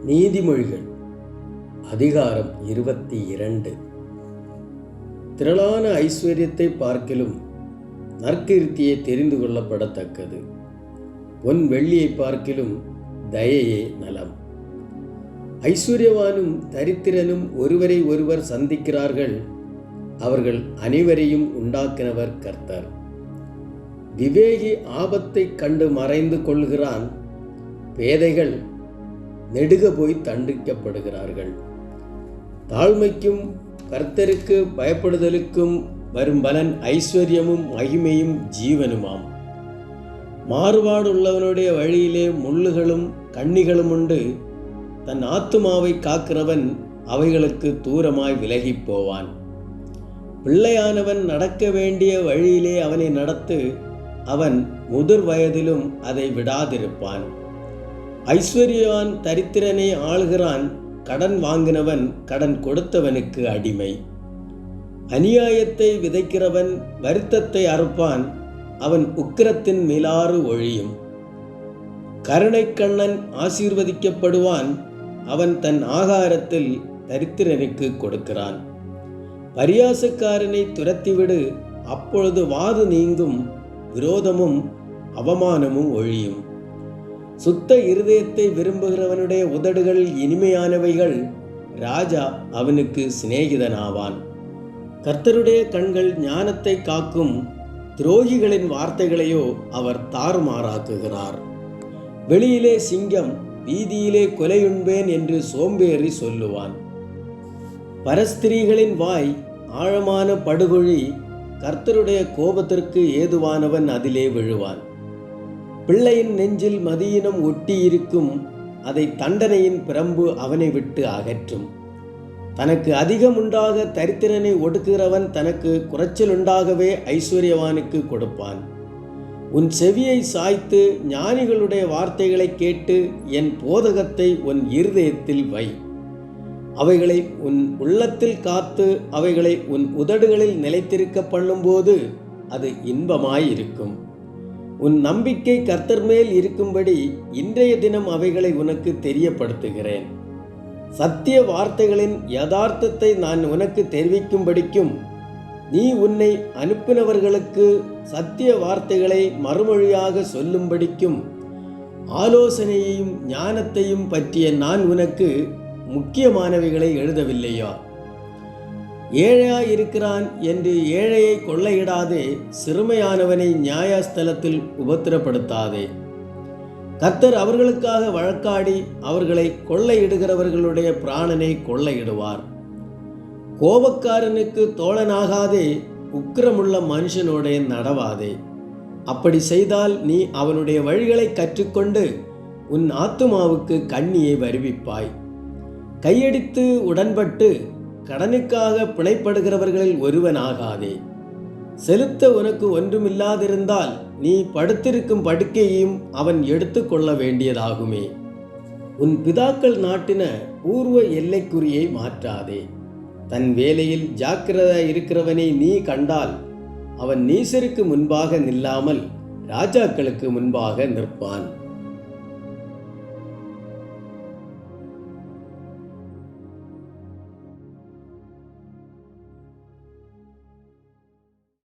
நீதிமொழிகள் அதிகாரம் 22. திரளான ஐஸ்வர்யத்தை பார்க்கிலும் நற்கீர்த்தியை தெரிந்து கொள்ளப்படத்தக்கது. பொன் வெள்ளியை பார்க்கிலும் தயையே நலம். ஐஸ்வர்யவானும் தரித்திரனும் ஒருவரை ஒருவர் சந்திக்கிறார்கள். அவர்கள் அனைவரையும் உண்டாக்கினவர் கர்த்தர். விவேகி ஆபத்தை கண்டு மறைந்து கொள்கிறான். பேதைகள் நெடுக போய் தண்டிக்கப்படுகிறார்கள். தாழ்மைக்கும் கர்த்தருக்கு பயப்படுதலுக்கும் வரும் பலன் ஐஸ்வர்யமும் மகிமையும் ஜீவனுமாம். மாறுபாடுள்ளவனுடைய வழியிலே முள்ளுகளும் கண்ணிகளும் உண்டு. தன் ஆத்துமாவை காக்கிறவன் அவைகளுக்கு தூரமாய் விலகிப் போவான். பிள்ளையானவன் நடக்க வேண்டிய வழியிலே அவனை நடத்து. அவன் முதிர் வயதிலும் அதை விடாதிருப்பான். ஐஸ்வர்யவான் தரித்திரனை ஆளுகிறான். கடன் வாங்கினவன் கடன் கொடுத்தவனுக்கு அடிமை. அநியாயத்தை விதைக்கிறவன் வருத்தத்தை அறுப்பான். அவன் உக்கிரத்தின் மிலாறு ஒழியும். கருணைக்கண்ணன் ஆசீர்வதிக்கப்படுவான். அவன் தன் ஆகாரத்தில் தரித்திரனுக்கு கொடுக்கிறான். பரியாசக்காரனை துரத்திவிடு, அப்பொழுது வாது நீங்கும். விரோதமும் அவமானமும் ஒழியும். சுத்த இருதயத்தை விரும்புகிறவனுடைய உதடுகள் இனிமையானவைகள். ராஜா அவனுக்கு சிநேகிதனாவான். கர்த்தருடைய கண்கள் ஞானத்தை காக்கும். துரோகிகளின் வார்த்தைகளையோ அவர் தாறுமாறாக்குகிறார். வெளியிலே சிங்கம், வீதியிலே கொலையுண்பேன் என்று சோம்பேறி சொல்லுவான். பரஸ்திரீகளின் வாய் ஆழமான படுகொழி. கர்த்தருடைய கோபத்திற்கு ஏதுவானவன் அதிலே விழுவான். பிள்ளையின் நெஞ்சில் மதியினம் ஒட்டியிருக்கும். அதை தண்டனையின் பிரம்பு அவனை விட்டு அகற்றும். தனக்கு அதிகமுண்டாக தரித்திரனை ஒடுக்குகிறவன் தனக்கு குறைச்சலுண்டாகவே ஐஸ்வர்யவானுக்கு கொடுப்பான். உன் செவியை சாய்த்து ஞானிகளுடைய வார்த்தைகளை கேட்டு என் போதகத்தை உன் இருதயத்தில் வை. அவைகளை உன் உள்ளத்தில் காத்து அவைகளை உன் உதடுகளில் நிலைத்திருக்க பண்ணும்போது அது இன்பமாயிருக்கும். உன் நம்பிக்கை கர்த்தர் மேல் இருக்கும்படி இன்றைய தினம் அவைகளை உனக்கு தெரியப்படுத்துகிறேன். சத்திய வார்த்தைகளின் யதார்த்தத்தை நான் உனக்கு தெரிவிக்கும்படிக்கும் நீ உன்னை அனுப்பினவர்களுக்கு சத்திய வார்த்தைகளை மறுமொழியாக சொல்லும்படிக்கும் ஆலோசனையையும் ஞானத்தையும் பற்றிய நான் உனக்கு முக்கியமானவைகளை எழுதவில்லையா? ஏழையாயிருக்கிறான் என்று ஏழையை கொள்ளையிடாதே. சிறுமையானவனை நியாயஸ்தலத்தில் உபத்திரப்படுத்தாதே. கர்த்தர் அவர்களுக்காக வழக்காடி அவர்களை கொள்ளையிடுகிறவர்களுடைய பிராணனை கொள்ளையிடுவார். கோபக்காரனுக்கு தோழனாகாதே. உக்கிரமுள்ள மனுஷனோட நடவாதே. அப்படி செய்தால் நீ அவனுடைய வழிகளை கற்றுக்கொண்டு உன் ஆத்துமாவுக்கு கண்ணியை வருவிப்பாய். கையடித்து உடன்பட்டு கடனுக்காக பிணைப்படுகிறவர்களில் ஒருவனாகாதே. செலுத்த உனக்கு ஒன்றுமில்லாதிருந்தால் நீ படுத்திருக்கும் படுக்கையையும் அவன் எடுத்து கொள்ள வேண்டியதாகுமே. உன் பிதாக்கள் நாட்டின பூர்வ எல்லைக்குறியை மாற்றாதே. தன் வேலையில் ஜாக்கிரதை இருக்கிறவனை நீ கண்டால் அவன் நீசருக்கு முன்பாக நில்லாமல் ராஜாக்களுக்கு முன்பாக நிற்பான்.